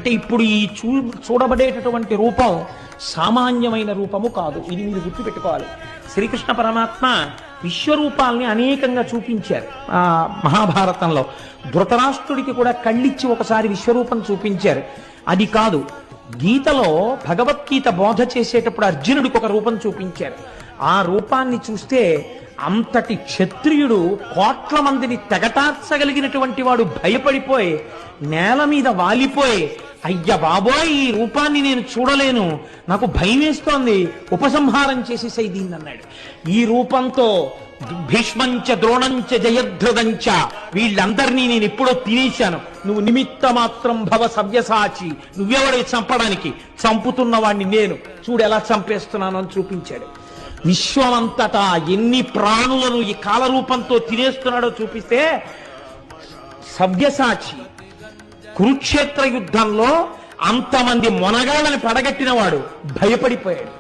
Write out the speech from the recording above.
అంటే ఇప్పుడు ఈ చూడబడేటటువంటి రూపం సామాన్యమైన రూపము కాదు. ఇది మీరు గుర్తుపెట్టుకోవాలి. శ్రీకృష్ణ పరమాత్మ విశ్వరూపాల్ని అనేకంగా చూపించారు. మహాభారతంలో ధృతరాష్ట్రుడికి కూడా కళ్ళిచ్చి ఒకసారి విశ్వరూపం చూపించారు. అది కాదు, గీతలో భగవద్గీత బోధ చేసేటప్పుడు అర్జునుడికి ఒక రూపం చూపించారు. ఆ రూపాన్ని చూస్తే అంతటి క్షత్రియుడు కోట్ల మందిని తెగటార్చగలిగినటువంటి వాడు భయపడిపోయి నేల మీద వాలిపోయి, అయ్య బాబోయ్, ఈ రూపాన్ని నేను చూడలేను, నాకు భయం వేస్తోంది, ఉపసంహారం చేసేసేయి దీన్ని అన్నాడు. ఈ రూపంతో భీష్మంచ ద్రోణంచ జయద్రథంచ వీళ్ళందరినీ నేను ఎప్పుడో తినేశాను, నువ్వు నిమిత్త మాత్రం భవ సవ్యసాచి, నువ్వెవడే చంపడానికి, చంపుతున్న వాడిని నేను, చూడు ఎలా చంపేస్తున్నాను అని చూపించాడు. విశ్వమంతటా ఎన్ని ప్రాణులను ఈ కాలరూపంతో తినేస్తున్నాడో చూపిస్తే, సవ్యసాచి కురుక్షేత్ర యుద్ధంలో అంతమంది మొనగాళ్ళని పడగట్టిన వాడు భయపడిపోయాడు.